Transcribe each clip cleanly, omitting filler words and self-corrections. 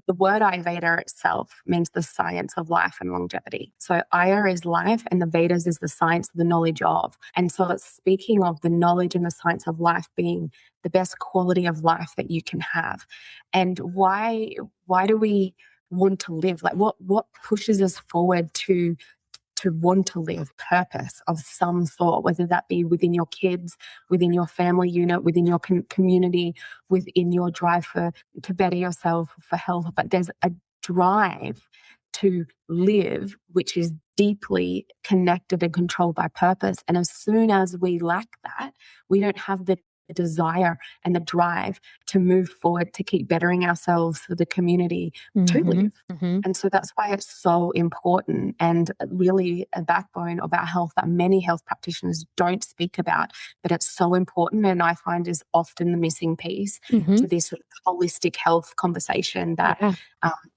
the word Ayurveda itself means the science of life and longevity. So Ayur is life and the Vedas is the science, the knowledge of. And so it's speaking of the knowledge and the science of life being the best quality of life that you can have. And why do we want to live? Like what pushes us forward to want to live? Purpose of some sort, whether that be within your kids, within your family unit, within your community, within your drive to better yourself, for health. But there's a drive to live which is deeply connected and controlled by purpose. And as soon as we lack that, we don't have the desire and the drive to move forward, to keep bettering ourselves for the community, to live. And so that's why it's so important and really a backbone of our health that many health practitioners don't speak about, but it's so important, and I find is often the missing piece to this sort of holistic health conversation that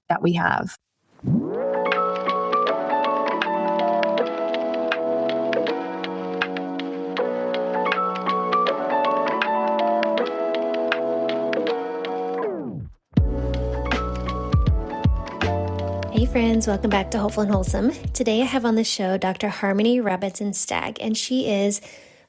that we have. Hey friends, welcome back to Hopeful and Wholesome. Today I have on the show Dr. Harmony Robinson-Stagg, and she is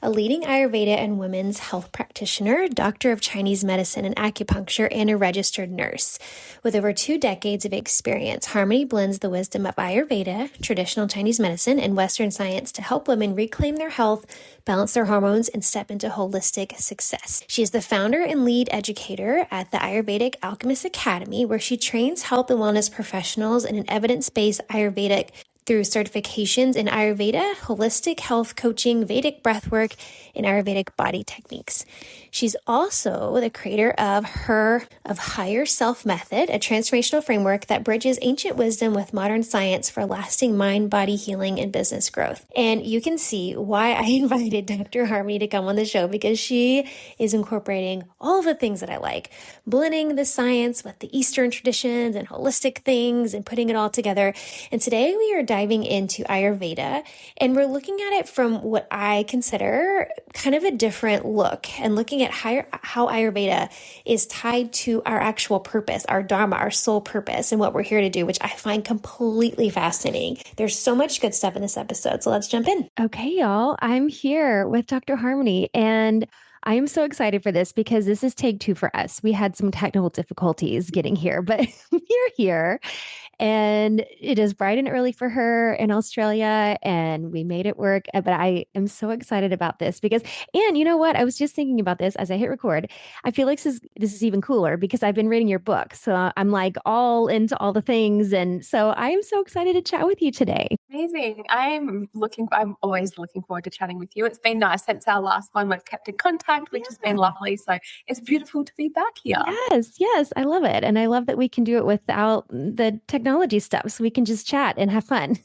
a leading Ayurveda and women's health practitioner, doctor of Chinese medicine and acupuncture, and a registered nurse. With over 2 decades of experience, Harmony blends the wisdom of Ayurveda, traditional Chinese medicine, and Western science to help women reclaim their health, balance their hormones, and step into holistic success. She is the founder and lead educator at the Ayurvedic Alchemist Academy, where she trains health and wellness professionals in an evidence-based Ayurvedic through certifications in Ayurveda, holistic health coaching, Vedic breathwork, and Ayurvedic body techniques. She's also the creator of Higher Self Method, a transformational framework that bridges ancient wisdom with modern science for lasting mind, body healing, and business growth. And you can see why I invited Dr. Harmony to come on the show, because she is incorporating all the things that I like, blending the science with the Eastern traditions and holistic things and putting it all together. And today we are diving into Ayurveda, and we're looking at it from what I consider kind of a different look, and looking at how Ayurveda is tied to our actual purpose, our Dharma, our soul purpose, and what we're here to do, which I find completely fascinating. There's so much good stuff in this episode, so let's jump in. Okay, y'all, I'm here with Dr. Harmony, and I am so excited for this because this is take 2 for us. We had some technical difficulties getting here, but we're here. And it is bright and early for her in Australia, and we made it work. But I am so excited about this because, and you know what? I was just thinking about this as I hit record. I feel like this is even cooler because I've been reading your book. So I'm like all into all the things. And so I am so excited to chat with you today. Amazing. I'm always looking forward to chatting with you. It's been nice since our last one. We've kept in contact, which has been lovely. So it's beautiful to be back here. Yes. I love it. And I love that we can do it without the technology stuff, so we can just chat and have fun.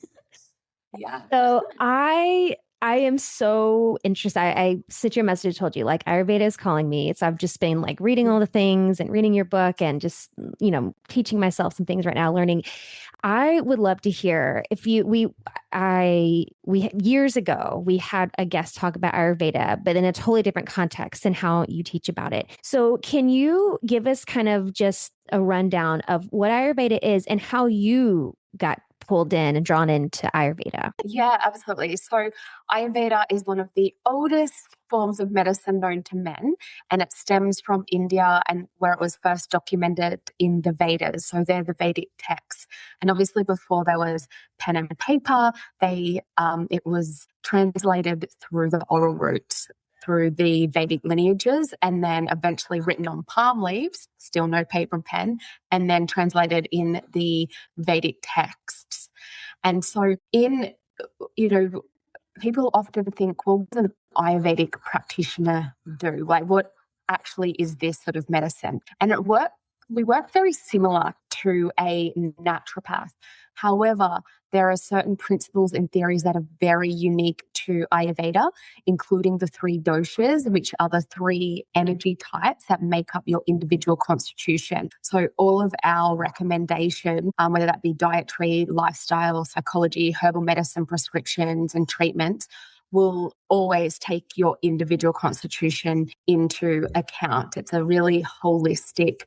Yeah. So I am so interested. I sent you a message, told you like Ayurveda is calling me. So I've just been like reading all the things and reading your book and just, teaching myself some things right now, learning. I would love to hear if years ago, we had a guest talk about Ayurveda, but in a totally different context than how you teach about it. So can you give us kind of just a rundown of what Ayurveda is and how you got pulled in and drawn into Ayurveda? Yeah, absolutely. So Ayurveda is one of the oldest forms of medicine known to men, and it stems from India and where it was first documented in the Vedas. So they're the Vedic texts. And obviously before there was pen and paper, it was translated through the oral route, through the Vedic lineages, and then eventually written on palm leaves, still no paper and pen, and then translated in the Vedic texts. And so people often think, well, what does an Ayurvedic practitioner do? Like, what actually is this sort of medicine? And we work very similar to a naturopath. However, there are certain principles and theories that are very unique to Ayurveda, including the 3 doshas, which are the 3 energy types that make up your individual constitution. So all of our recommendation, whether that be dietary, lifestyle, psychology, herbal medicine, prescriptions, and treatments, will always take your individual constitution into account. It's a really holistic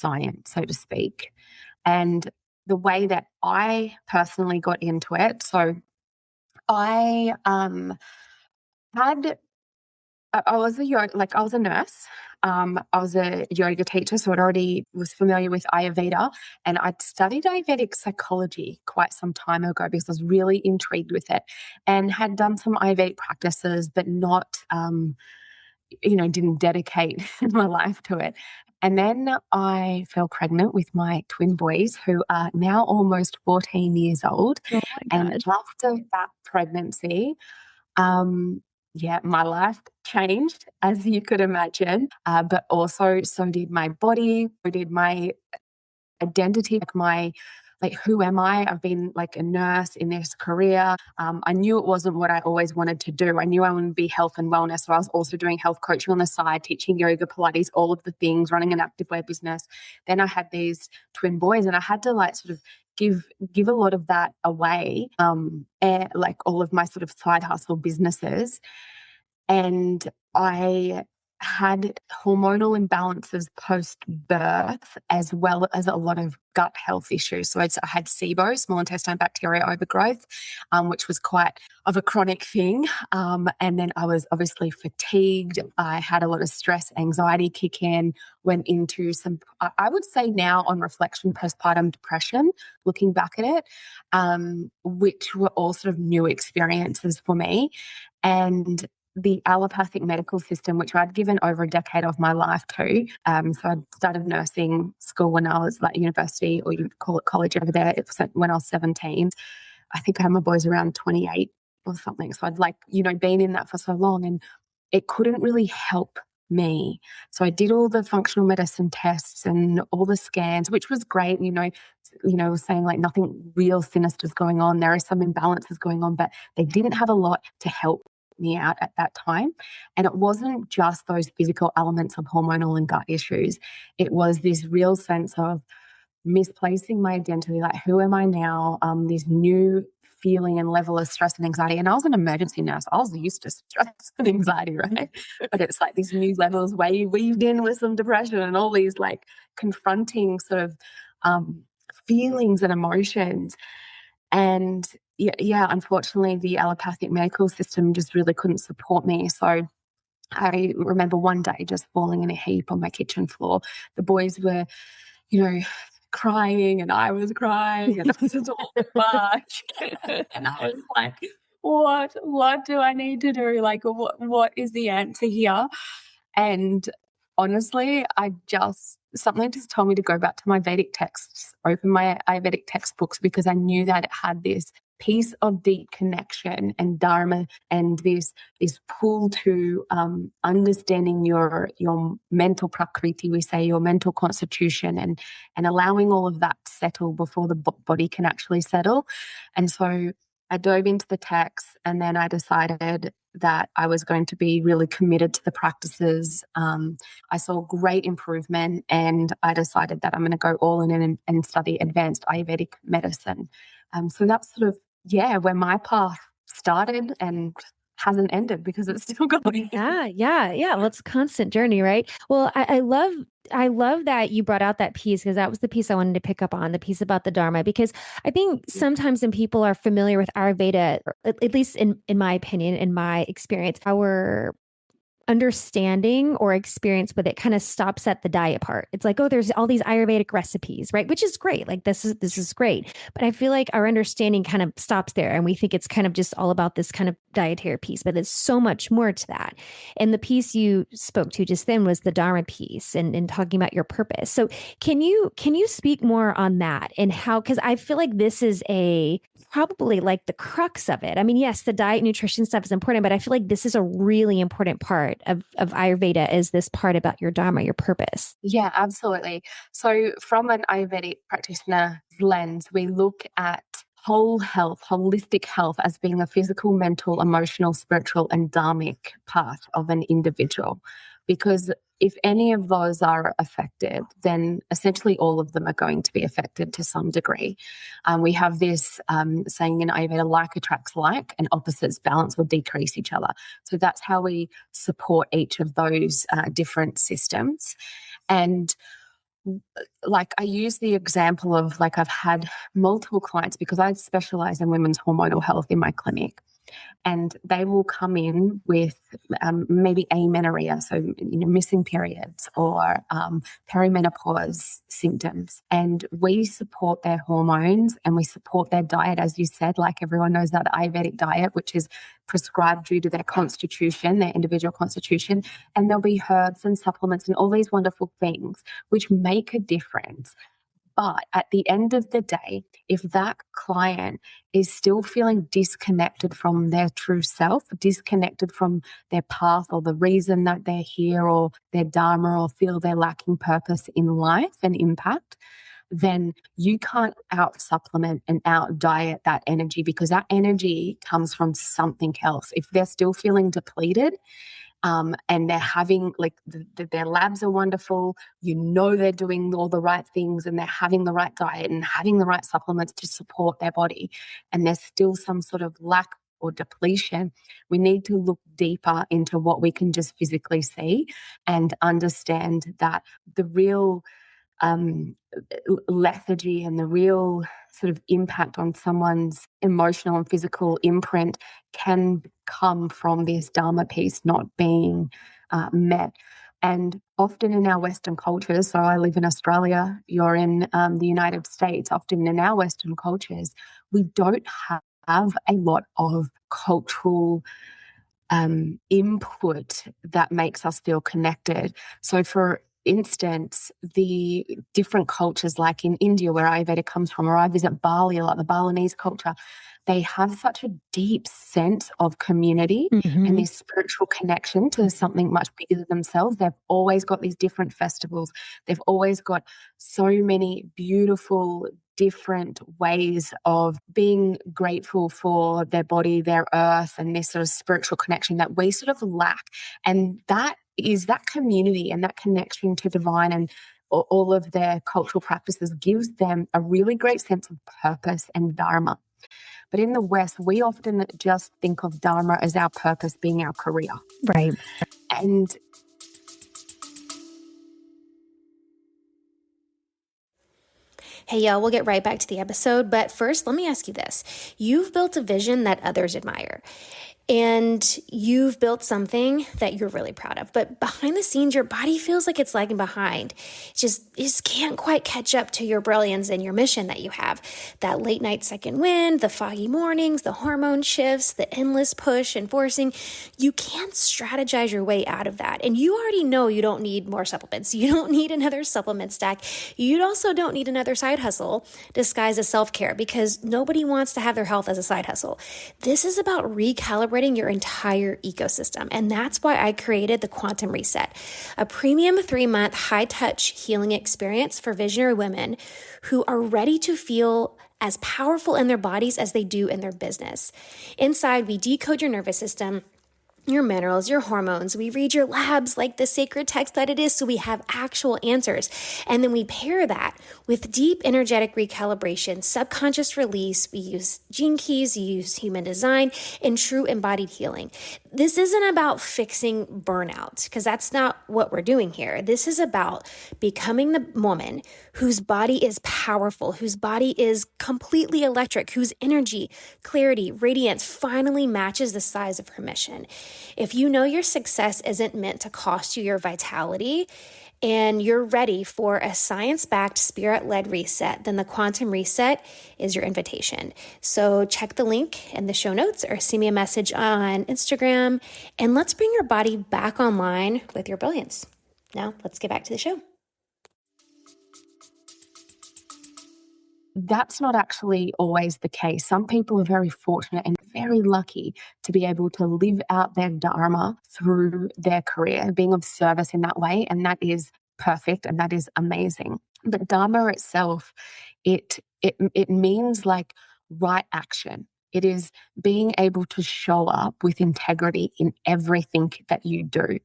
science, so to speak. And the way that I personally got into it, so I had I was a I was a nurse. I was a yoga teacher, so I'd already was familiar with Ayurveda, and I'd studied Ayurvedic psychology quite some time ago because I was really intrigued with it, and had done some Ayurvedic practices, but not, didn't dedicate my life to it. And then I fell pregnant with my twin boys, who are now almost 14 years old. Oh my And God. after that pregnancy, my life changed, as you could imagine, but also so did my body, so did my identity, who am I? I've been like a nurse in this career. I knew it wasn't what I always wanted to do. I knew I wanted to be health and wellness. So I was also doing health coaching on the side, teaching yoga, Pilates, all of the things, running an activewear business. Then I had these twin boys, and I had to sort of give a lot of that away, like all of my sort of side hustle businesses. And I had hormonal imbalances post-birth, as well as a lot of gut health issues. So I had SIBO, small intestine bacteria overgrowth, which was quite of a chronic thing. And then I was obviously fatigued. I had a lot of stress, anxiety kick in, went into some, I would say now on reflection, postpartum depression, looking back at it, which were all sort of new experiences for me. And the allopathic medical system, which I'd given over a decade of my life to. So I started nursing school when I was university, or you call it college over there, when I was 17. I think I had my boys around 28 or something. So I'd been in that for so long, and it couldn't really help me. So I did all the functional medicine tests and all the scans, which was great. Was saying nothing real sinister is going on. There are some imbalances going on, but they didn't have a lot to help me out at that time. And it wasn't just those physical elements of hormonal and gut issues. It was this real sense of misplacing my identity, who am I now? This new feeling and level of stress and anxiety. And I was an emergency nurse. I was used to stress and anxiety, right? But it's these new levels weaved in with some depression and all these confronting sort of feelings and emotions. And unfortunately, the allopathic medical system just really couldn't support me. So I remember one day just falling in a heap on my kitchen floor. The boys were, crying, and I was crying, and it was all too much. And I was like, what do I need to do? What is the answer here? And honestly, something just told me to go back to my Vedic texts, open my Ayurvedic textbooks, because I knew that it had this piece of deep connection and Dharma, and this pull to understanding your mental prakriti, we say, your mental constitution, and allowing all of that to settle before the body can actually settle. And so I dove into the text, and then I decided that I was going to be really committed to the practices. I saw great improvement, and I decided that I'm going to go all in and study advanced Ayurvedic medicine. So that's sort of, where my path started, and hasn't ended because it's still going. Yeah. Well, it's a constant journey, right? Well, I love that you brought out that piece, because that was the piece I wanted to pick up on, the piece about the Dharma, because I think sometimes when people are familiar with Ayurveda, or at least in my opinion, in my experience, our understanding or experience with it kind of stops at the diet part. It's like, oh, there's all these Ayurvedic recipes, right? Which is great. This is great. But I feel like our understanding kind of stops there, and we think it's kind of just all about this kind of dietary piece, but there's so much more to that. And the piece you spoke to just then was the Dharma piece, and talking about your purpose. So can you speak more on that, and how, because I feel like this is probably the crux of it. I mean, yes, the diet nutrition stuff is important, but I feel like this is a really important part of Ayurveda, is this part about your Dharma, your purpose. Yeah, absolutely. So from an Ayurvedic practitioner lens, we look at whole health, holistic health, as being the physical, mental, emotional, spiritual, and dharmic part of an individual. Because if any of those are affected, then essentially all of them are going to be affected to some degree. We have this saying in Ayurveda, like attracts like, and opposites balance or decrease each other. So that's how we support each of those different systems. And like I use the example of like I've had multiple clients because I specialize in women's hormonal health in my clinic. And they will come in with maybe amenorrhea, so missing periods, or perimenopause symptoms. And we support their hormones and we support their diet, as you said. Like everyone knows that the Ayurvedic diet, which is prescribed due to their constitution, their individual constitution. And there'll be herbs and supplements and all these wonderful things which make a difference. But at the end of the day, if that client is still feeling disconnected from their true self, disconnected from their path or the reason that they're here or their Dharma, or feel they're lacking purpose in life and impact, then you can't out supplement and out diet that energy, because that energy comes from something else. If they're still feeling depleted, and they're having their labs are wonderful, they're doing all the right things and they're having the right diet and having the right supplements to support their body, and there's still some sort of lack or depletion, we need to look deeper into what we can just physically see and understand that the real lethargy and the real sort of impact on someone's emotional and physical imprint can come from this Dharma piece not being met. And often in our Western cultures, so I live in Australia, you're in the United States, often in our Western cultures, we don't have a lot of cultural input that makes us feel connected. So for instance, the different cultures, like in India, where Ayurveda comes from, or I visit Bali, like the Balinese culture, they have such a deep sense of community and this spiritual connection to something much bigger than themselves. They've always got these different festivals. They've always got so many beautiful, different ways of being grateful for their body, their earth, and this sort of spiritual connection that we sort of lack. And that is that community and that connection to divine, and all of their cultural practices gives them a really great sense of purpose and Dharma. But in the West, we often just think of Dharma as our purpose being our career. Right. And hey, y'all, we'll get right back to the episode. But first, let me ask you this. You've built a vision that others admire, and you've built something that you're really proud of. But behind the scenes, your body feels like it's lagging behind. It just can't quite catch up to your brilliance and your mission that you have. That late night second wind, the foggy mornings, the hormone shifts, the endless push and forcing. You can't strategize your way out of that. And you already know you don't need more supplements. You don't need another supplement stack. You also don't need another side hustle disguised as self-care, because nobody wants to have their health as a side hustle. This is about recalibrating your entire ecosystem. And that's why I created the Quantum Reset, a premium 3-month high-touch healing experience for visionary women who are ready to feel as powerful in their bodies as they do in their business. Inside, we decode your nervous system, your minerals, your hormones. We read your labs like the sacred text that it is, so we have actual answers. And then we pair that with deep energetic recalibration, subconscious release. We use gene keys, we use human design, and true embodied healing. This isn't about fixing burnout, because that's not what we're doing here. This is about becoming the woman whose body is powerful, whose body is completely electric, whose energy, clarity, radiance finally matches the size of her mission. If you know your success isn't meant to cost you your vitality, and you're ready for a science-backed, spirit-led reset, then the Quantum Reset is your invitation. So check the link in the show notes or send me a message on Instagram, and let's bring your body back online with your brilliance. Now, let's get back to the show. that's not actually always the case. Some people are very fortunate and very lucky to be able to live out their Dharma through their career, being of service in that way. And that is perfect and that is amazing. But Dharma itself, it means like right action. It is being able to show up with integrity in everything that you do.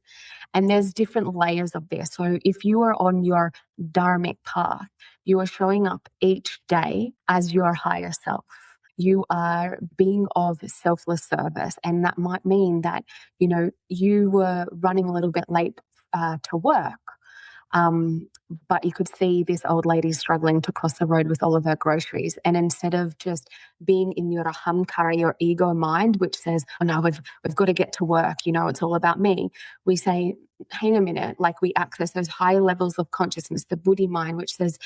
And there's different layers of this. So if you are on your dharmic path, you are showing up each day as your higher self. You are being of selfless service. And that might mean that, you were running a little bit late to work, But you could see this old lady struggling to cross the road with all of her groceries. And instead of just being in your ahamkara, your ego mind, which says, oh no, we've got to get to work, it's all about me, we say, hang a minute, like we access those higher levels of consciousness, the Buddhi mind, which says,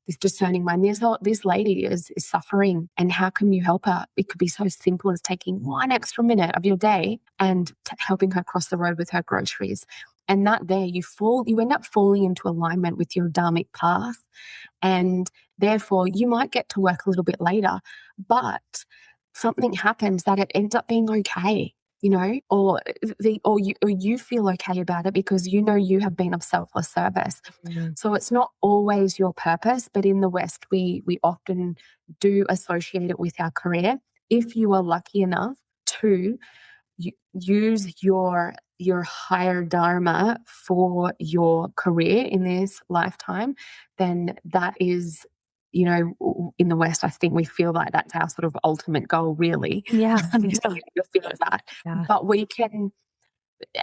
this discerning mind, this lady is suffering, and how can you help her? It could be so simple as taking one extra minute of your day and helping her cross the road with her groceries. And that there, you end up falling into alignment with your dharmic path, and therefore you might get to work a little bit later, but something happens that it ends up being okay. Or you feel okay about it because you have been of selfless service. Mm-hmm. So it's not always your purpose, but in the West, we often do associate it with our career. If you are lucky enough to use your higher dharma for your career in this lifetime, then that is, in the West, I think we feel like that's our sort of ultimate goal, really. Yeah. You feel that. Yeah. But we can,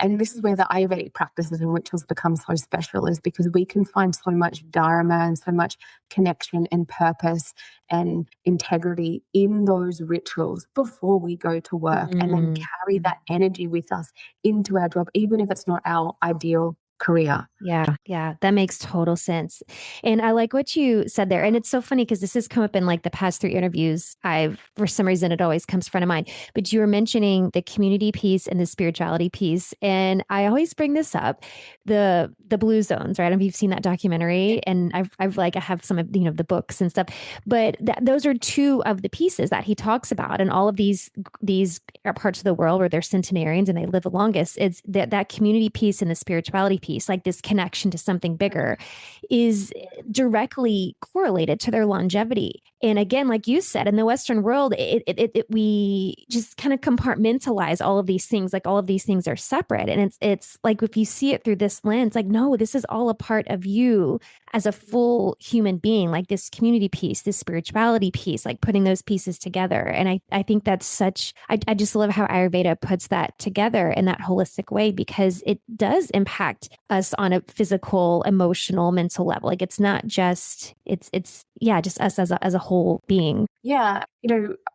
and this is where the Ayurvedic practices and rituals become so special, is because we can find so much dharma and so much connection and purpose and integrity in those rituals before we go to work, and then carry that energy with us into our job, even if it's not our ideal career. Yeah, that makes total sense. And I like what you said there. And it's so funny because this has come up in like the past 3 interviews. For some reason, it always comes front of mind. But you were mentioning the community piece and the spirituality piece. And I always bring this up, the blue zones, right? I mean, you've seen that documentary, and I have some of, the books and stuff. But those are 2 of the pieces that he talks about. And all of these are parts of the world where they're centenarians and they live the longest. It's that community piece and the spirituality piece, like this connection to something bigger, is directly correlated to their longevity. And again, like you said, in the Western world, we just kind of compartmentalize all of these things, like all of these things are separate. And it's like, if you see it through this lens, like, no, this is all a part of you as a full human being, like this community piece, this spirituality piece, like putting those pieces together. And I think that's I just love how Ayurveda puts that together in that holistic way, because it does impact us on a physical, emotional, mental level. Like it's not just, it's just us as a whole being. Yeah.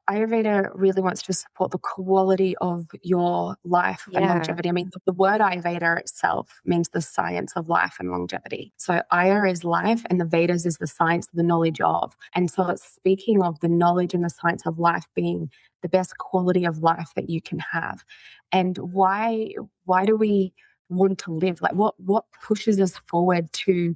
Ayurveda really wants to support the quality of your life and longevity. I mean, the word Ayurveda itself means the science of life and longevity. So Ayur is life and the Vedas is the science, the knowledge of. And so it's speaking of the knowledge and the science of life being the best quality of life that you can have. And why do we want to live? Like what pushes us forward to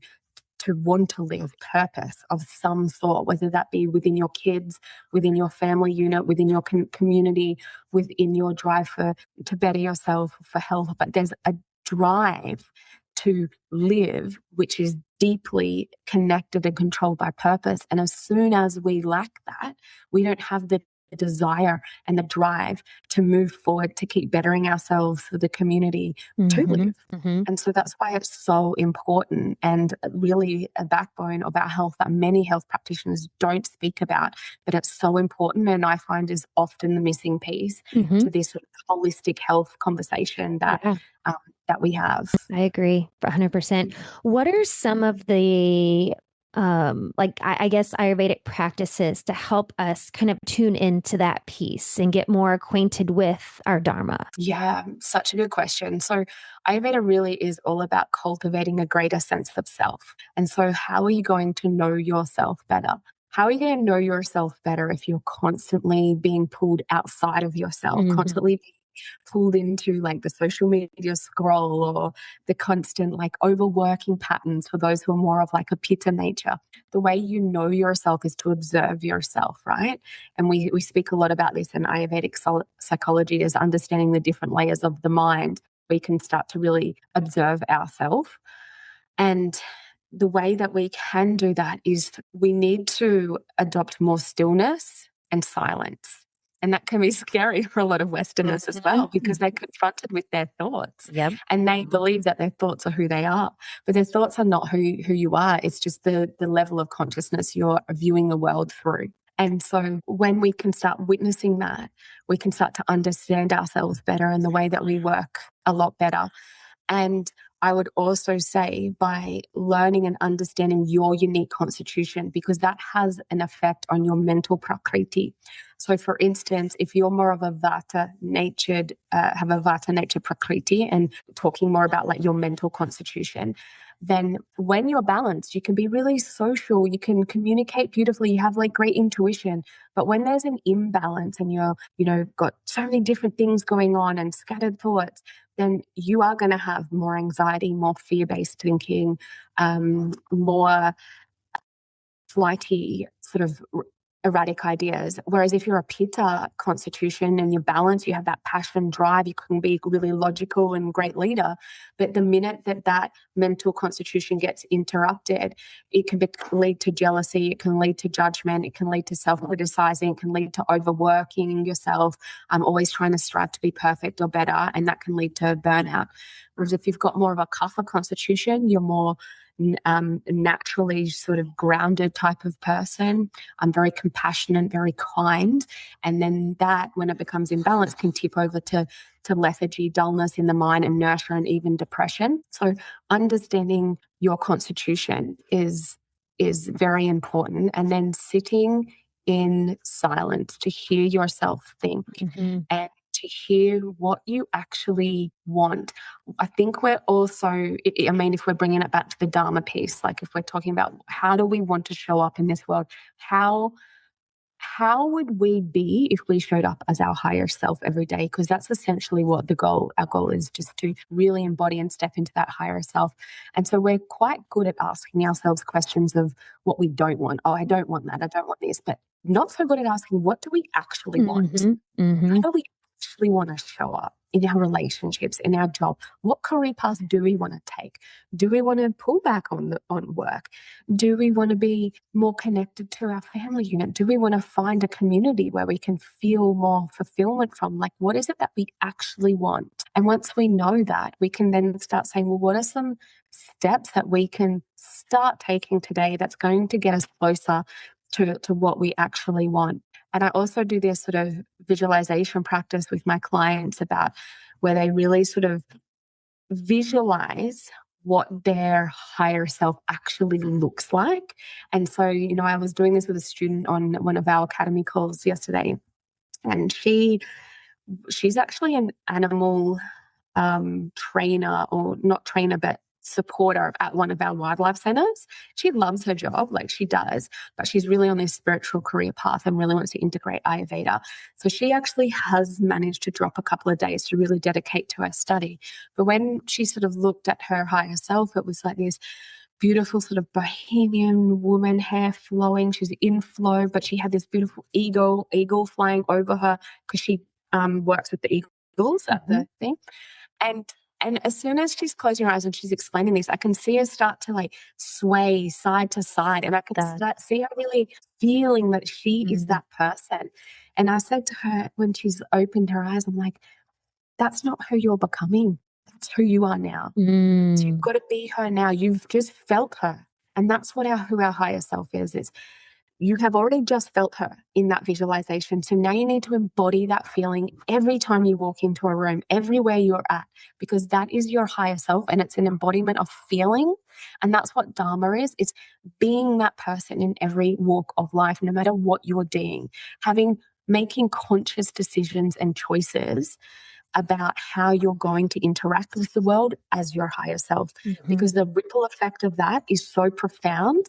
want to live? Purpose of some sort, whether that be within your kids, within your family unit, within your community, within your drive to better yourself, for health. But there's a drive to live which is deeply connected and controlled by purpose. And as soon as we lack that, we don't have the desire and the drive to move forward, to keep bettering ourselves for the community, to live. And so that's why it's so important, and really a backbone of our health that many health practitioners don't speak about, but it's so important, and I find is often the missing piece to this sort of holistic health conversation that we have. I agree 100%. What are some of the I guess Ayurvedic practices to help us kind of tune into that piece and get more acquainted with our Dharma? Yeah, such a good question. So Ayurveda really is all about cultivating a greater sense of self. And so how are you going to know yourself better? How are you going to know yourself better if you're constantly being pulled outside of yourself, constantly being pulled into like the social media scroll, or the constant like overworking patterns for those who are more of like a pitta nature? The way you know yourself is to observe yourself, right? And we speak a lot about this in Ayurvedic psychology, as understanding the different layers of the mind. We can start to really observe ourselves. And the way that we can do that is we need to adopt more stillness and silence. And that can be scary for a lot of Westerners as well, because they're confronted with their thoughts. And they believe that their thoughts are who they are. But their thoughts are not who you are. It's just the level of consciousness you're viewing the world through. And so when we can start witnessing that, we can start to understand ourselves better and the way that we work a lot better. And I would also say by learning and understanding your unique constitution, because that has an effect on your mental prakriti. So for instance, if you're more of a vata natured, have a vata natured prakriti, and talking more about like your mental constitution, then when you're balanced, you can be really social, you can communicate beautifully, you have like great intuition. But when there's an imbalance and you're, got so many different things going on and scattered thoughts, then you are going to have more anxiety, more fear-based thinking, more flighty sort of erratic ideas. Whereas if you're a pitta constitution and you're balanced, you have that passion, drive, you can be really logical and great leader. But the minute that mental constitution gets interrupted, it can lead to jealousy, it can lead to judgment, it can lead to self-criticizing, it can lead to overworking yourself, always trying to strive to be perfect or better, and that can lead to burnout. Whereas if you've got more of a kapha constitution, you're more naturally sort of grounded type of person. I'm very compassionate, very kind. And then that, when it becomes imbalanced, can tip over to lethargy, dullness in the mind, inertia, and even depression. So understanding your constitution is very important. And then sitting in silence to hear yourself think and to hear what you actually want. I think we're also, if we're bringing it back to the Dharma piece, like if we're talking about how do we want to show up in this world, how would we be if we showed up as our higher self every day? Because that's essentially what our goal is, just to really embody and step into that higher self. And so we're quite good at asking ourselves questions of what we don't want. Oh, I don't want that. I don't want this. But not so good at asking, what do we actually want? How do we actually want to show up in our relationships, in our job? What career path do we want to take? Do we want to pull back on work? Do we want to be more connected to our family unit? Do we want to find a community where we can feel more fulfillment from? Like, what is it that we actually want? And once we know that, we can then start saying, well, what are some steps that we can start taking today that's going to get us closer to what we actually want? And I also do this sort of visualization practice with my clients about where they really sort of visualize what their higher self actually looks like. And so, I was doing this with a student on one of our academy calls yesterday, and she's actually an animal trainer, or not trainer, but supporter at one of our wildlife centers. She loves her job, like she does, but she's really on this spiritual career path and really wants to integrate Ayurveda. So she actually has managed to drop a couple of days to really dedicate to her study. But when she sort of looked at her higher self, it was like this beautiful sort of bohemian woman, hair flowing. She's in flow, but she had this beautiful eagle flying over her because she works with the eagles at the thing. And as soon as she's closing her eyes and she's explaining this, I can see her start to like sway side to side. And I can see her really feeling that she is that person. And I said to her when she's opened her eyes, I'm like, that's not who you're becoming. That's who you are now. So you've got to be her now. You've just felt her. And that's who our higher self is. You have already just felt her in that visualization. So now you need to embody that feeling every time you walk into a room, everywhere you're at, because that is your higher self and it's an embodiment of feeling. And that's what Dharma is. It's being that person in every walk of life, no matter what you're doing, making conscious decisions and choices about how you're going to interact with the world as your higher self, because the ripple effect of that is so profound,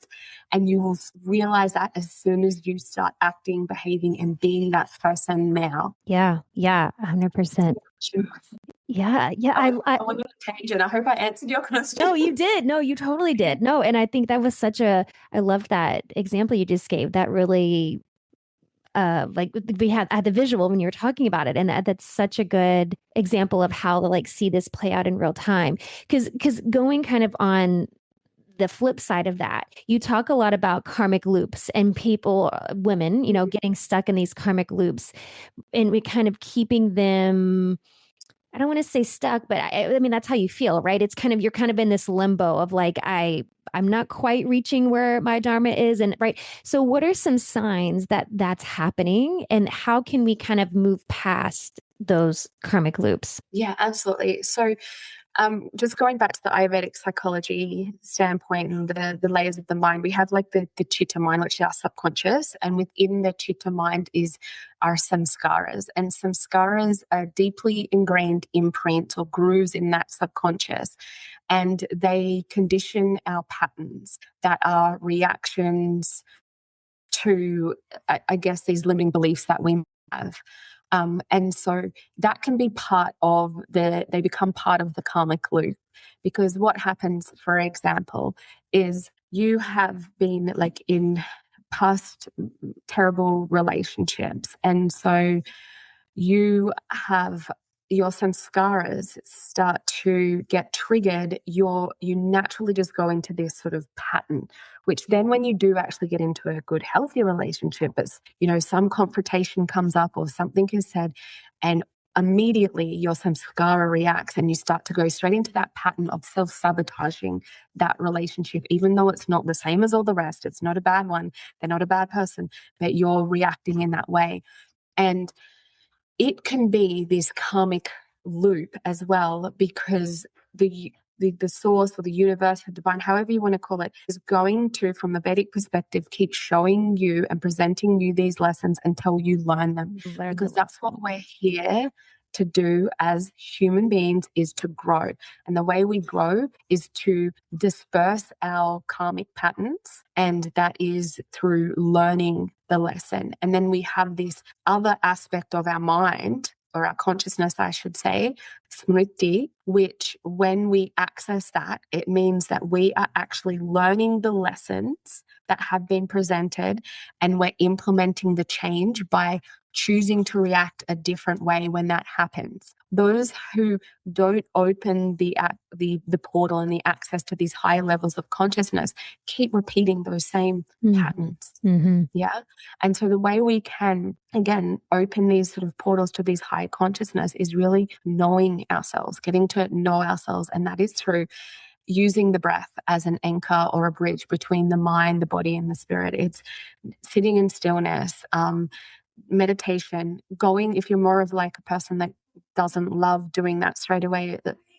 and you will realize that as soon as you start acting, behaving, and being that person now. Yeah, 100%. Yeah. I went on a tangent. I hope I answered your question. No, you did. No, you totally did. No, and I think that was I loved that example you just gave. That really like I had the visual when you were talking about it, and that's such a good example of how to like see this play out in real time. Because going kind of on the flip side of that, you talk a lot about karmic loops and people, women, getting stuck in these karmic loops, and we kind of keeping them. I don't want to say stuck, but I mean, that's how you feel, right? It's kind of, you're kind of in this limbo of like, I'm not quite reaching where my Dharma is. And right. So what are some signs that that's happening, and how can we kind of move past those karmic loops? Yeah, absolutely. So Just going back to the Ayurvedic psychology standpoint and the layers of the mind, we have like the chitta mind, which is our subconscious, and within the chitta mind is our samskaras. And samskaras are deeply ingrained imprints or grooves in that subconscious, and they condition our patterns that are reactions to, I guess, these limiting beliefs that we have. And so that can be they become part of the karmic loop, because what happens, for example, is you have been like in past terrible relationships. And so you have your samskaras start to get triggered, you naturally just go into this sort of pattern, which then when you do actually get into a good, healthy relationship, it's, some confrontation comes up or something is said, and immediately your samskara reacts and you start to go straight into that pattern of self-sabotaging that relationship, even though it's not the same as all the rest. It's not a bad one. They're not a bad person, but you're reacting in that way. And it can be this karmic loop as well, because the source or the universe or divine, however you want to call it, is going to, from the Vedic perspective, keep showing you and presenting you these lessons until you learn them. Because that's what we're here to do as human beings, is to grow. And the way we grow is to disperse our karmic patterns, and that is through learning the lesson. And then we have this other aspect of our mind, or our consciousness, I should say, smriti, which when we access that, it means that we are actually learning the lessons that have been presented, and we're implementing the change by choosing to react a different way when that happens. Those who don't open the portal and the access to these higher levels of consciousness keep repeating those same patterns. Mm-hmm. Yeah. And so the way we can, again, open these sort of portals to these higher consciousness is really knowing ourselves, getting to know ourselves. And that is through using the breath as an anchor or a bridge between the mind, the body, and the spirit. It's sitting in stillness, meditation, if you're more of like a person that doesn't love doing that straight away,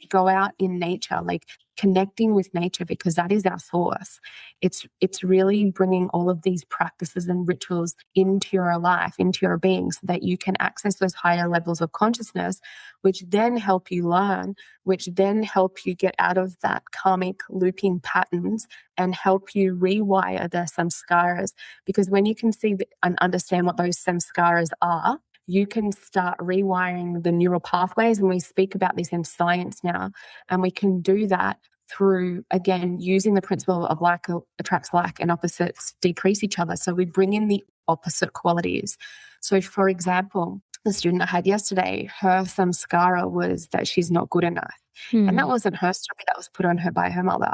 go out in nature, like connecting with nature, because that is our source. It's really bringing all of these practices and rituals into your life, into your being, so that you can access those higher levels of consciousness, which then help you learn, which then help you get out of that karmic looping patterns and help you rewire the samskaras. Because when you can see and understand what those samskaras are, you can start rewiring the neural pathways. And we speak about this in science now. And we can do that through, again, using the principle of like attracts like, and opposites decrease each other. So we bring in the opposite qualities. So, for example, the student I had yesterday, her samskara was that she's not good enough. And that wasn't her story. That was put on her by her mother.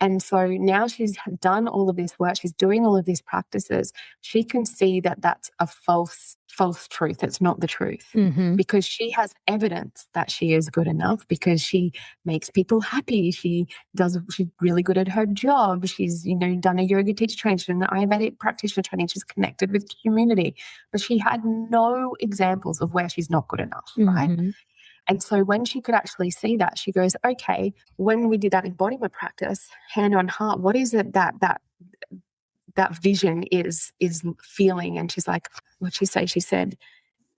And so now she's done all of this work, she's doing all of these practices. She can see that that's a false truth. It's not the truth, because she has evidence that she is good enough, because she makes people happy. She's really good at her job. She's, done a yoga teacher training, she's done an Ayurvedic practitioner training. She's connected with community, but she had no examples of where she's not good enough, right? And so when she could actually see that, she goes, okay, when we did that embodiment practice, hand on heart, what is it that vision is feeling? And she's like, what'd she say? She said,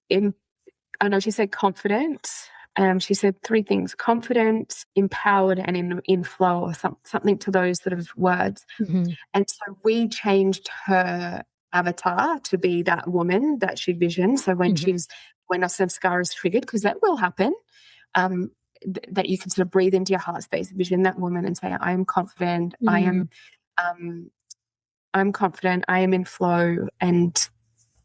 she said confident. She said three things: confident, empowered, and in flow, or something to those sort of words. And so we changed her avatar to be that woman that she visioned. So when when a samskara is triggered, because that will happen, that you can sort of breathe into your heart space, vision that woman and say, I am confident, I'm confident, I am in flow. And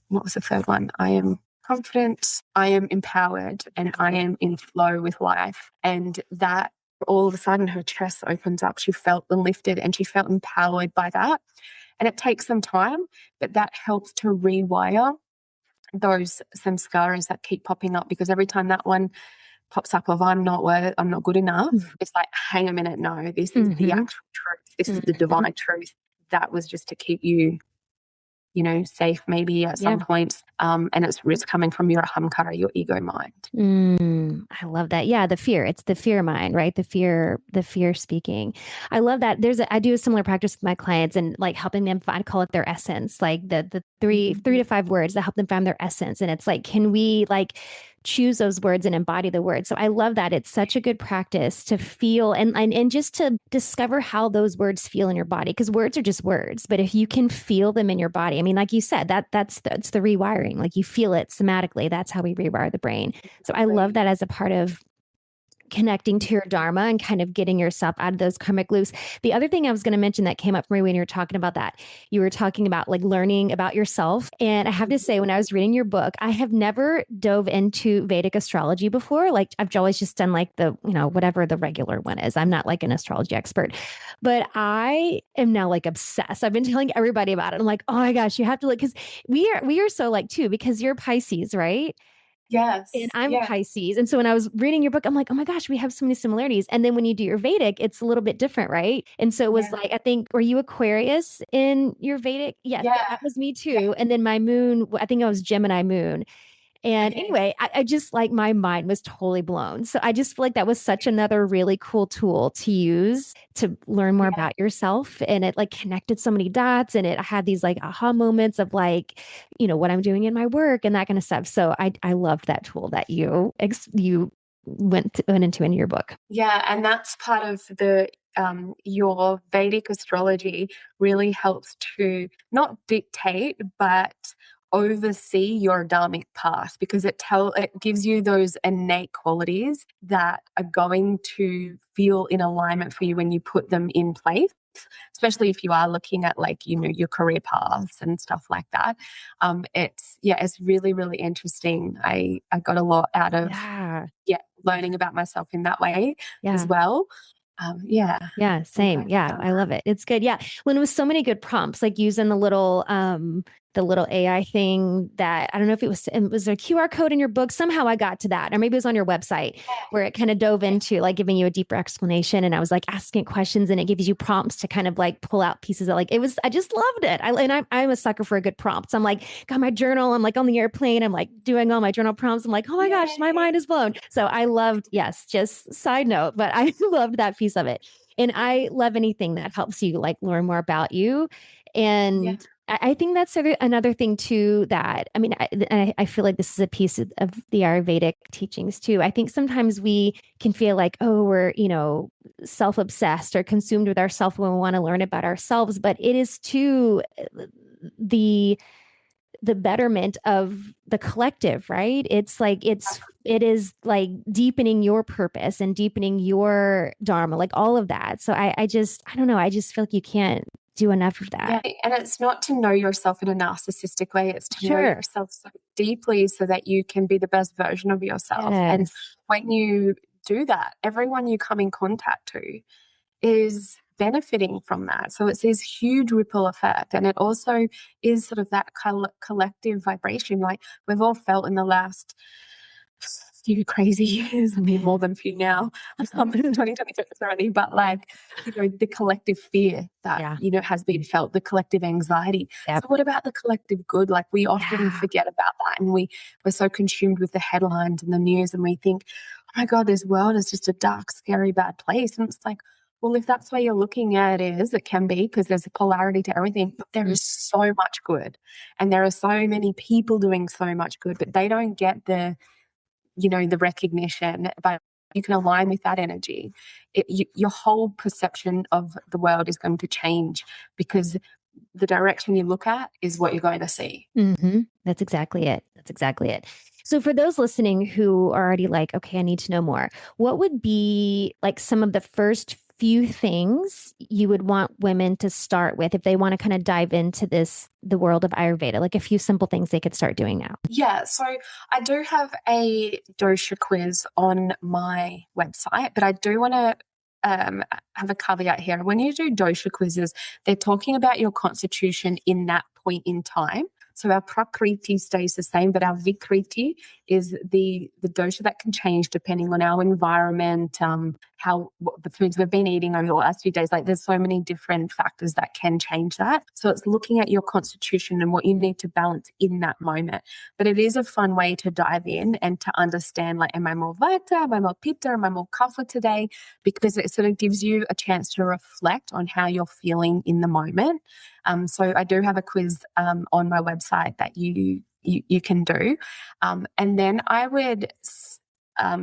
what was the third one? I am confident, I am empowered, and I am in flow with life. And that all of a sudden her chest opens up. She felt lifted and she felt empowered by that. And it takes some time, but that helps to rewire those samskaras that keep popping up, because every time that one pops up of I'm not good enough, it's like, hang a minute, no, this is the actual truth. This is the divine truth. That was just to keep you safe maybe at some points. And it's coming from your ahamkara, your ego mind. I love that. Yeah, the fear. It's the fear mind, right? The fear speaking. I love that. I do a similar practice with my clients and like helping them find, call it their essence, like the three to five words that help them find their essence. And it's like, can we like choose those words and embody the words? So I love that. It's such a good practice to feel and just to discover how those words feel in your body, because words are just words. But if you can feel them in your body, I mean, like you said, that's the rewiring. Like you feel it somatically. That's how we rewire the brain. So I love that as a part of connecting to your Dharma and kind of getting yourself out of those karmic loops. The other thing I was going to mention that came up for me when you were talking about that, you were talking about like learning about yourself. And I have to say, when I was reading your book, I have never dove into Vedic astrology before. Like I've always just done like the, whatever the regular one is. I'm not like an astrology expert, but I am now like obsessed. I've been telling everybody about it. I'm like, oh my gosh, you have to look, because we are so like too, because you're Pisces, right? Yes. And I'm Pisces. And so when I was reading your book, I'm like, oh my gosh, we have so many similarities. And then when you do your Vedic, it's a little bit different, right? And so it was like, I think, were you Aquarius in your Vedic? Yes, that was me too. Yeah. And then my moon, I think I was Gemini moon. And anyway, I just like my mind was totally blown. So I just feel like that was such another really cool tool to use to learn more about yourself. And it like connected so many dots, and I had these like aha moments of like, what I'm doing in my work and that kind of stuff. So I loved that tool that you went into in your book. Yeah. And that's part of your Vedic astrology really helps to not dictate, but oversee your dharmic path, because it gives you those innate qualities that are going to feel in alignment for you when you put them in place, especially if you are looking at like your career paths and stuff like that. It's really, really interesting. I got a lot out of learning about myself in that way as well. Same. Yeah, I love it. It's good. Yeah, when it was so many good prompts, like using the little AI thing that I don't know if it was a QR code in your book. Somehow I got to that, or maybe it was on your website where it kind of dove into like giving you a deeper explanation. And I was like asking questions, and it gives you prompts to kind of like pull out pieces of like, I just loved it. I'm a sucker for a good prompt. So I'm like, got my journal. I'm like on the airplane. I'm like doing all my journal prompts. I'm like, oh my gosh, my mind is blown. So I loved, just side note, but I loved that piece of it. And I love anything that helps you like learn more about you. And I think that's another thing too, that, I mean, I feel like this is a piece of the Ayurvedic teachings too. I think sometimes we can feel like, oh, we're, self-obsessed or consumed with ourselves when we want to learn about ourselves, but it is too the betterment of the collective, right? It is like deepening your purpose and deepening your Dharma, like all of that. So I don't know. I just feel like you can't do enough of that. Yeah, and it's not to know yourself in a narcissistic way. It's to know yourself so deeply so that you can be the best version of yourself. Yes. And when you do that, everyone you come in contact to is benefiting from that. So it's this huge ripple effect. And it also is sort of that collective vibration like we've all felt in the last few crazy years. I mean, more than few now. It's 2022 already, but like, the collective fear that, has been felt, the collective anxiety. Yep. So what about the collective good? Like we often forget about that, and we're so consumed with the headlines and the news, and we think, oh my God, this world is just a dark, scary, bad place. And it's like, well, if that's where you're looking at it can be, because there's a polarity to everything, but there is so much good. And there are so many people doing so much good, but they don't get the recognition, but you can align with that energy. Your whole perception of the world is going to change, because the direction you look at is what you're going to see. Mm-hmm. That's exactly it. So for those listening who are already like, okay, I need to know more, what would be like some of the first few things you would want women to start with if they want to kind of dive into the world of Ayurveda, like a few simple things they could start doing now? Yeah, so I do have a dosha quiz on my website, but I do want to have a caveat here. When you do dosha quizzes, they're talking about your constitution in that point in time. So our prakriti stays the same, but our vikriti is the dosha that can change depending on our environment, what the foods we've been eating over the last few days. Like there's so many different factors that can change that. So it's looking at your constitution and what you need to balance in that moment. But it is a fun way to dive in and to understand, like, am I more Vata? Am I more Pitta? Am I more Kapha today? Because it sort of gives you a chance to reflect on how you're feeling in the moment. So I do have a quiz on my website that you can do. And then I would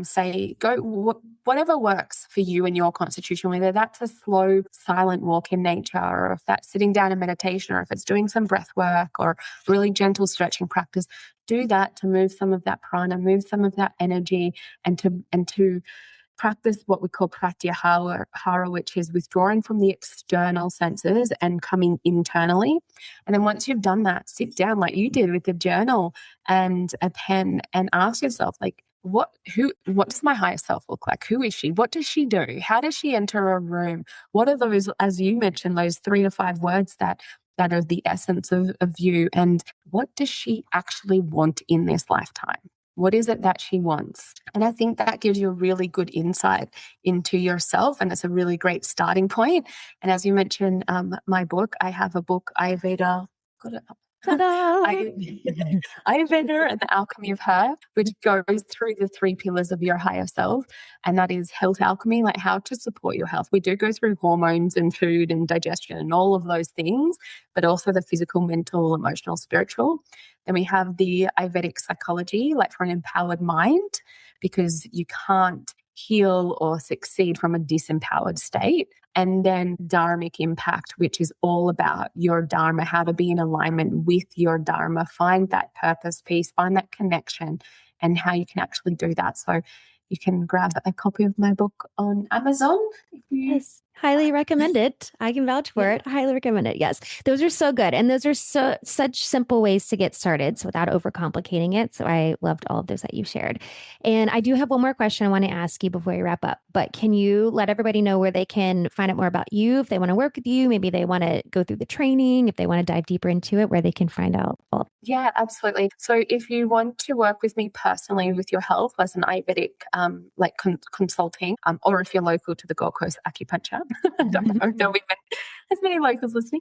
say go whatever works for you and your constitution, whether that's a slow, silent walk in nature, or if that's sitting down in meditation, or if it's doing some breath work or really gentle stretching practice. Do that to move some of that prana, move some of that energy, and to practice what we call pratyahara, which is withdrawing from the external senses and coming internally. And then once you've done that, sit down like you did with a journal and a pen and ask yourself, like, what does my higher self look like? Who is she? What does she do? How does she enter a room? What are those, as you mentioned, those 3 to 5 words that are the essence of you? And what does she actually want in this lifetime? What is it that she wants? And I think that gives you a really good insight into yourself, and it's a really great starting point. And as you mentioned, my book, I have a book, Ayurveda, got it up. Ayurveda and the Alchemy of Her, which goes through the 3 pillars of your higher self, and that is health alchemy, like how to support your health. We do go through hormones and food and digestion and all of those things, but also the physical, mental, emotional, spiritual. Then we have the Ayurvedic psychology, like for an empowered mind, because you can't heal or succeed from a disempowered state. And then Dharmic impact, which is all about your Dharma, how to be in alignment with your Dharma, find that purpose piece, find that connection, and how you can actually do that. So you can grab a copy of my book on Amazon. Yes, highly recommend it. I can vouch for it. Highly recommend it. Yes, those are so good. And those are such simple ways to get started, so without overcomplicating it. So I loved all of those that you shared. And I do have one more question I want to ask you before we wrap up. But can you let everybody know where they can find out more about you, if they want to work with you, maybe they want to go through the training, if they want to dive deeper into it, where they can find out all? Yeah, absolutely. So if you want to work with me personally with your health as an Ayurvedic consulting, or if you're local to the Gold Coast acupuncture, I don't know, there'll be as many locals listening.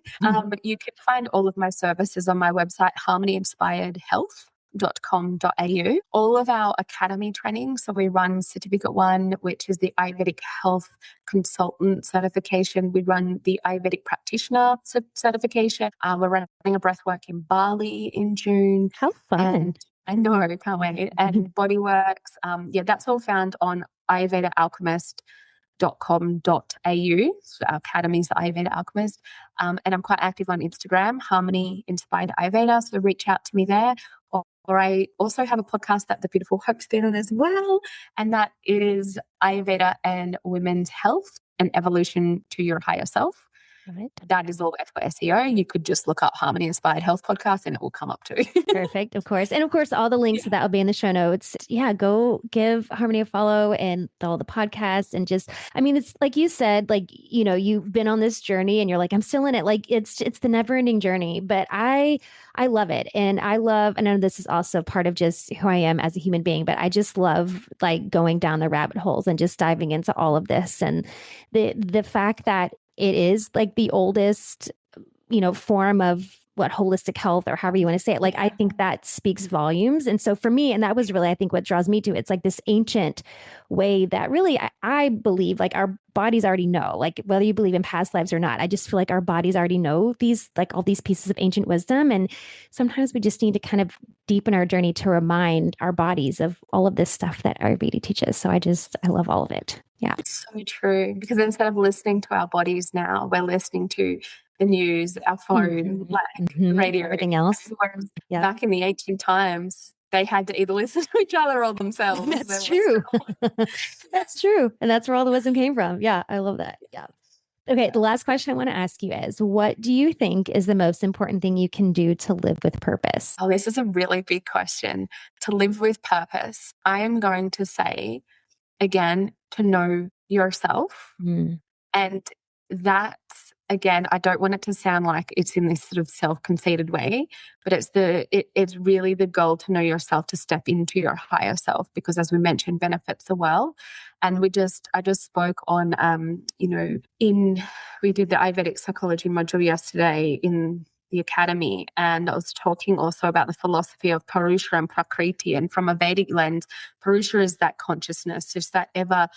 You can find all of my services on my website, harmonyinspiredhealth.com.au. All of our academy training. So we run Certificate 1, which is the Ayurvedic Health Consultant certification. We run the Ayurvedic Practitioner certification. We're running a breathwork in Bali in June. How fun. I know, can't wait. And Bodyworks. That's all found on ayurvedaalchemist.com.au. So our academy's the Ayurveda Alchemist. And I'm quite active on Instagram, Harmony Inspired Ayurveda. So reach out to me there. Or I also have a podcast that the beautiful Hope's been on as well. And that is Ayurveda and Women's Health and Evolution to Your Higher Self. Right. That is all there for SEO. You could just look up Harmony Inspired Health Podcast and it will come up too. Perfect. Of course. And of course, all the links that will be in the show notes. Yeah. Go give Harmony a follow and all the podcasts. And just, I mean, it's like you said, like, you know, you've been on this journey and you're like, I'm still in it. Like it's the never ending journey, but I love it. And I know this is also part of just who I am as a human being, but I just love like going down the rabbit holes and just diving into all of this. And the fact that it is like the oldest, form of what holistic health or however you want to say it. Like, I think that speaks volumes. And so for me, and that was really, I think what draws me to it, it's like this ancient way that really, I believe like our bodies already know, like whether you believe in past lives or not, I just feel like our bodies already know these, like all these pieces of ancient wisdom. And sometimes we just need to kind of deepen our journey to remind our bodies of all of this stuff that Ayurveda teaches. So I love all of it. Yeah. It's so true. Because instead of listening to our bodies now, we're listening to the news, our phone, radio, everything else. Whereas back in the ancient times, they had to either listen to each other or themselves. That's true. That's true. And that's where all the wisdom came from. Yeah. I love that. Yeah. Okay. The last question I want to ask you is, what do you think is the most important thing you can do to live with purpose? Oh, this is a really big question. To live with purpose, I am going to say, again, to know yourself. And that's again, I don't want it to sound like it's in this sort of self-conceited way, but it's really the goal to know yourself, to step into your higher self, because as we mentioned, benefits the well. And I just spoke on, we did the Ayurvedic psychology module yesterday in the academy, and I was talking also about the philosophy of Purusha and Prakriti. And from a Vedic lens, Purusha is that consciousness, just that ever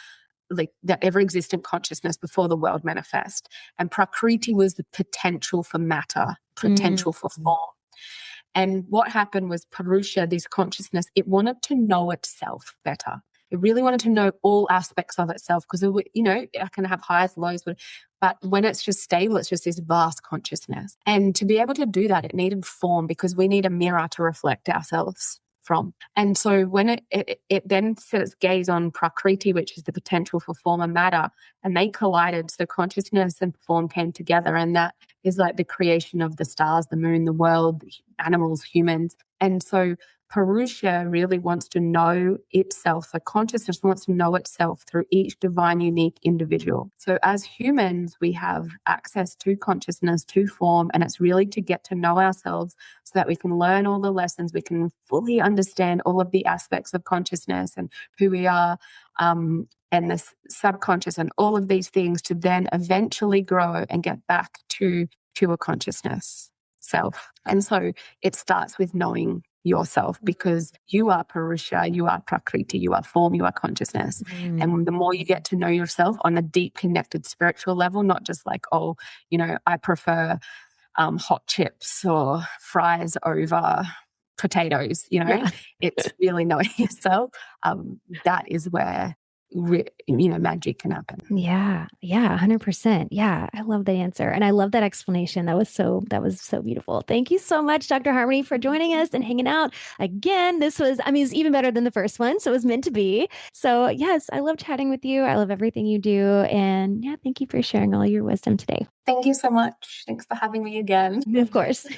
existent consciousness before the world manifest. And Prakriti was the potential for matter, potential for form. And what happened was Purusha, this consciousness, it wanted to know itself better. It really wanted to know all aspects of itself, because, it can have highs, lows, but when it's just stable, it's just this vast consciousness. And to be able to do that, it needed form, because we need a mirror to reflect ourselves from. And so when it then set its gaze on Prakriti, which is the potential for form and matter, and they collided, so consciousness and form came together, and that is like the creation of the stars, the moon, the world, animals, humans. And so Purusha really wants to know itself. So consciousness wants to know itself through each divine, unique individual. So as humans, we have access to consciousness, to form, and it's really to get to know ourselves so that we can learn all the lessons, we can fully understand all of the aspects of consciousness and who we are, and the subconscious and all of these things, to then eventually grow and get back to pure consciousness self. And so it starts with knowing yourself, because you are Purusha, you are Prakriti, you are form, you are consciousness. And the more you get to know yourself on a deep connected spiritual level, not just like, I prefer hot chips or fries over potatoes, it's really knowing yourself. That is where magic can happen. Yeah. 100%. Yeah. I love the answer. And I love that explanation. That was so beautiful. Thank you so much, Dr. Harmony, for joining us and hanging out again. It's even better than the first one. So it was meant to be. So yes, I love chatting with you. I love everything you do. And yeah, thank you for sharing all your wisdom today. Thank you so much. Thanks for having me again. Of course.